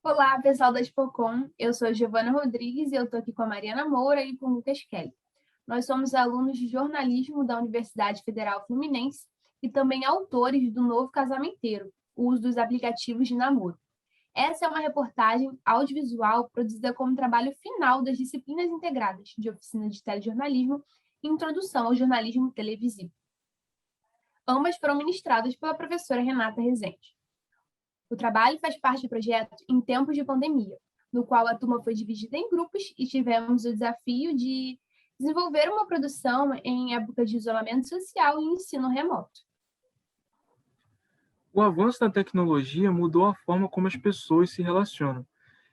Olá, pessoal da Expocom. Eu sou a Giovana Rodrigues e eu estou aqui com a Mariana Moura e com o Lucas Kelly. Nós somos alunos de jornalismo da Universidade Federal Fluminense e também autores do Novo Casamenteiro, o uso dos aplicativos de namoro. Essa é uma reportagem audiovisual produzida como trabalho final das disciplinas integradas de oficina de telejornalismo e introdução ao jornalismo televisivo. Ambas foram ministradas pela professora Renata Rezende. O trabalho faz parte do projeto Em Tempos de Pandemia, no qual a turma foi dividida em grupos e tivemos o desafio de desenvolver uma produção em época de isolamento social e ensino remoto. O avanço da tecnologia mudou a forma como as pessoas se relacionam.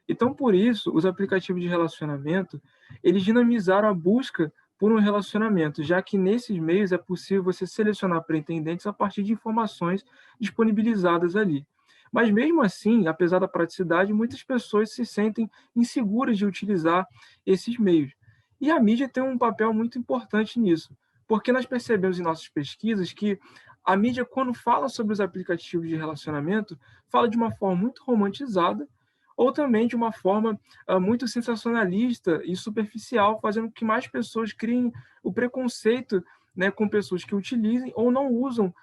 Então, por isso, os aplicativos de relacionamento, eles dinamizaram a busca por um relacionamento, já que nesses meios é possível você selecionar pretendentes a partir de informações disponibilizadas ali. Mas mesmo assim, apesar da praticidade, muitas pessoas se sentem inseguras de utilizar esses meios. E a mídia tem um papel muito importante nisso, porque nós percebemos em nossas pesquisas que a mídia, quando fala sobre os aplicativos de relacionamento, fala de uma forma muito romantizada ou também de uma forma muito sensacionalista e superficial, fazendo com que mais pessoas criem o preconceito, né, com pessoas que utilizem ou não usam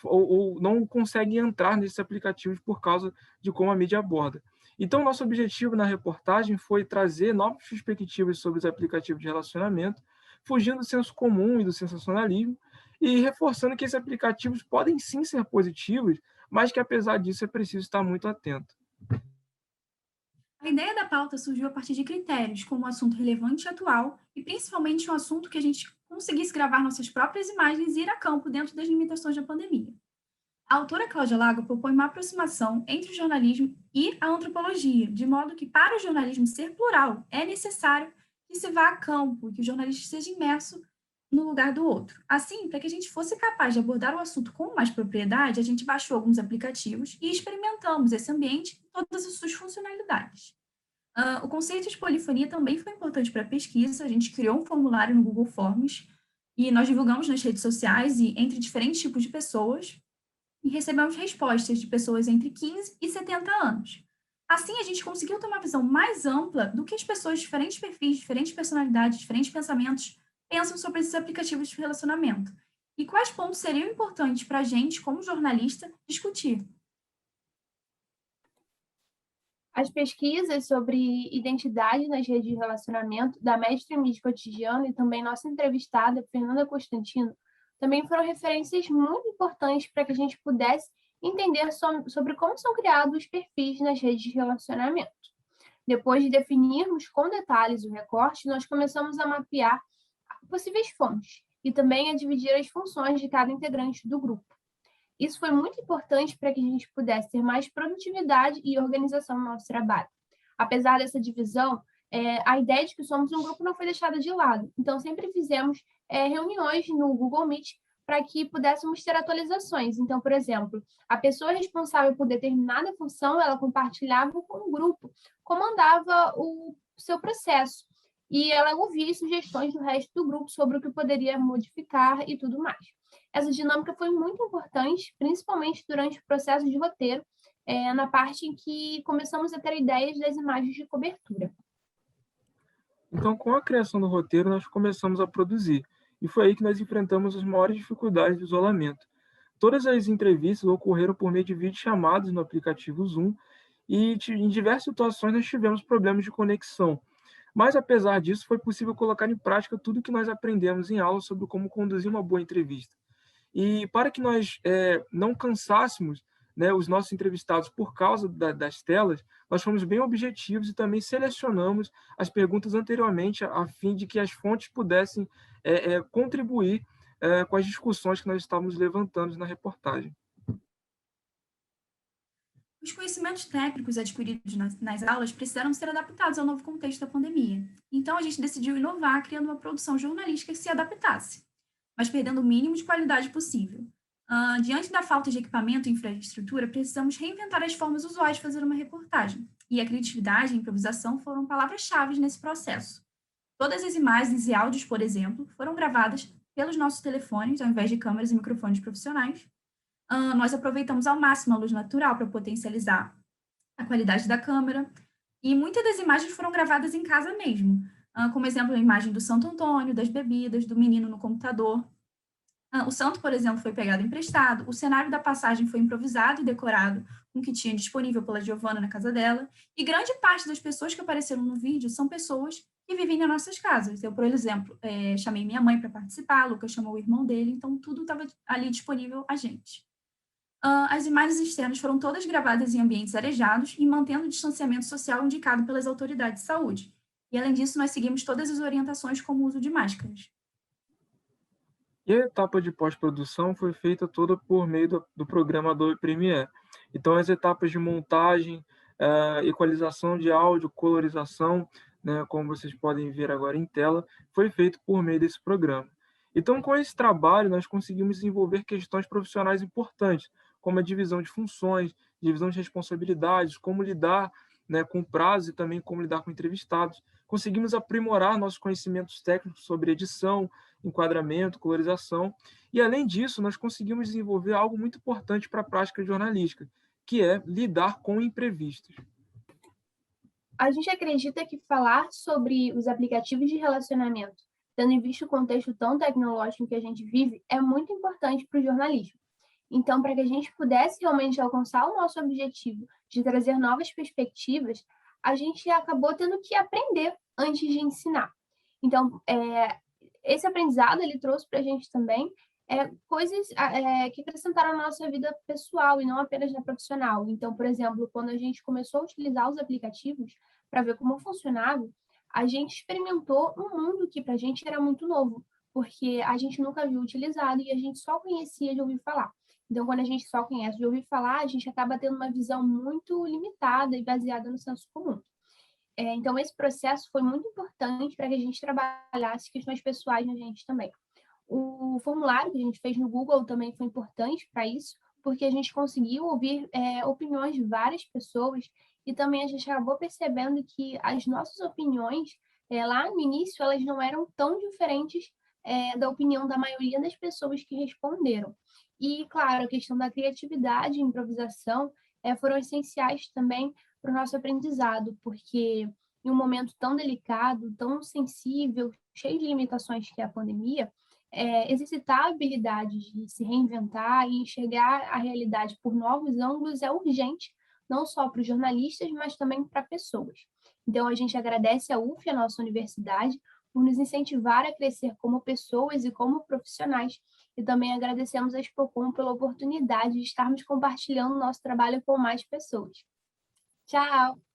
ou não conseguem entrar nesses aplicativos por causa de como a mídia aborda. Então, nosso objetivo na reportagem foi trazer novas perspectivas sobre os aplicativos de relacionamento, fugindo do senso comum e do sensacionalismo, e reforçando que esses aplicativos podem sim ser positivos, mas que apesar disso é preciso estar muito atento. A ideia da pauta surgiu a partir de critérios, como um assunto relevante e atual, e principalmente um assunto que a gente conseguisse gravar nossas próprias imagens e ir a campo dentro das limitações da pandemia. A autora Cláudia Lago propõe uma aproximação entre o jornalismo e a antropologia, de modo que, para o jornalismo ser plural, é necessário que se vá a campo, que o jornalista seja imerso no lugar do outro. Assim, para que a gente fosse capaz de abordar o assunto com mais propriedade, a gente baixou alguns aplicativos e experimentamos esse ambiente em todas as suas funcionalidades. O conceito de polifonia também foi importante para a pesquisa. A gente criou um formulário no Google Forms e nós divulgamos nas redes sociais e entre diferentes tipos de pessoas e recebemos respostas de pessoas entre 15 e 70 anos. Assim, a gente conseguiu ter uma visão mais ampla do que as pessoas de diferentes perfis, diferentes personalidades, diferentes pensamentos pensam sobre esses aplicativos de relacionamento e quais pontos seriam importantes para a gente, como jornalista, discutir. As pesquisas sobre identidade nas redes de relacionamento da Mestre em Mídia Cotidiana e também nossa entrevistada, Fernanda Constantino, também foram referências muito importantes para que a gente pudesse entender sobre como são criados os perfis nas redes de relacionamento. Depois de definirmos com detalhes o recorte, nós começamos a mapear possíveis fontes e também a dividir as funções de cada integrante do grupo. Isso foi muito importante para que a gente pudesse ter mais produtividade e organização no nosso trabalho. Apesar dessa divisão, a ideia de que somos um grupo não foi deixada de lado. Então, sempre fizemos reuniões no Google Meet para que pudéssemos ter atualizações. Então, por exemplo, a pessoa responsável por determinada função, ela compartilhava com o grupo como andava o seu processo. E ela ouvia sugestões do resto do grupo sobre o que poderia modificar e tudo mais. Essa dinâmica foi muito importante, principalmente durante o processo de roteiro, na parte em que começamos a ter ideias das imagens de cobertura. Então, com a criação do roteiro, nós começamos a produzir, e foi aí que nós enfrentamos as maiores dificuldades do isolamento. Todas as entrevistas ocorreram por meio de videochamadas no aplicativo Zoom, e em diversas situações nós tivemos problemas de conexão. Mas, apesar disso, foi possível colocar em prática tudo que nós aprendemos em aula sobre como conduzir uma boa entrevista. E para que nós não cansássemos, né, os nossos entrevistados por causa das telas, nós fomos bem objetivos e também selecionamos as perguntas anteriormente a fim de que as fontes pudessem contribuir com as discussões que nós estávamos levantando na reportagem. Os conhecimentos técnicos adquiridos nas aulas precisaram ser adaptados ao novo contexto da pandemia. Então, a gente decidiu inovar criando uma produção jornalística que se adaptasse, mas perdendo o mínimo de qualidade possível. Diante da falta de equipamento e infraestrutura, precisamos reinventar as formas usuais de fazer uma reportagem. E a criatividade e a improvisação foram palavras-chave nesse processo. Todas as imagens e áudios, por exemplo, foram gravadas pelos nossos telefones, ao invés de câmeras e microfones profissionais. Nós aproveitamos ao máximo a luz natural para potencializar a qualidade da câmera, e muitas das imagens foram gravadas em casa mesmo, como exemplo a imagem do Santo Antônio, das bebidas, do menino no computador. O santo, por exemplo, foi pegado emprestado, o cenário da passagem foi improvisado e decorado com o que tinha disponível pela Giovana na casa dela, e grande parte das pessoas que apareceram no vídeo são pessoas que vivem nas nossas casas. Eu, por exemplo, chamei minha mãe para participar, Lucas chamou o irmão dele, então tudo estava ali disponível a gente. As imagens externas foram todas gravadas em ambientes arejados e mantendo o distanciamento social indicado pelas autoridades de saúde. E, além disso, nós seguimos todas as orientações como o uso de máscaras. E a etapa de pós-produção foi feita toda por meio do programa Adobe Premiere. Então, as etapas de montagem, equalização de áudio, colorização, né, como vocês podem ver agora em tela, foi feito por meio desse programa. Então, com esse trabalho, nós conseguimos desenvolver questões profissionais importantes, como a divisão de funções, divisão de responsabilidades, como lidar, né, com prazo e também como lidar com entrevistados. Conseguimos aprimorar nossos conhecimentos técnicos sobre edição, enquadramento, colorização. E, além disso, nós conseguimos desenvolver algo muito importante para a prática jornalística, que é lidar com imprevistos. A gente acredita que falar sobre os aplicativos de relacionamento, tendo em vista o contexto tão tecnológico que a gente vive, é muito importante para o jornalismo. Então, para que a gente pudesse realmente alcançar o nosso objetivo de trazer novas perspectivas, a gente acabou tendo que aprender antes de ensinar. Então, esse aprendizado ele trouxe para a gente também coisas que acrescentaram na nossa vida pessoal e não apenas na profissional. Então, por exemplo, quando a gente começou a utilizar os aplicativos para ver como funcionava, a gente experimentou um mundo que para a gente era muito novo, porque a gente nunca havia utilizado e a gente só conhecia de ouvir falar. Então, quando a gente só conhece de ouvir falar, a gente acaba tendo uma visão muito limitada e baseada no senso comum. Então, esse processo foi muito importante para que a gente trabalhasse questões pessoais na gente também. O formulário que a gente fez no Google também foi importante para isso, porque a gente conseguiu ouvir opiniões de várias pessoas e também a gente acabou percebendo que as nossas opiniões, lá no início, elas não eram tão diferentes da opinião da maioria das pessoas que responderam. E, claro, a questão da criatividade e improvisação foram essenciais também para o nosso aprendizado, porque em um momento tão delicado, tão sensível, cheio de limitações que é a pandemia, exercitar a habilidade de se reinventar e enxergar a realidade por novos ângulos é urgente, não só para os jornalistas, mas também para pessoas. Então, a gente agradece a UF, a nossa universidade, por nos incentivar a crescer como pessoas e como profissionais, e também agradecemos a Expocom pela oportunidade de estarmos compartilhando nosso trabalho com mais pessoas. Tchau!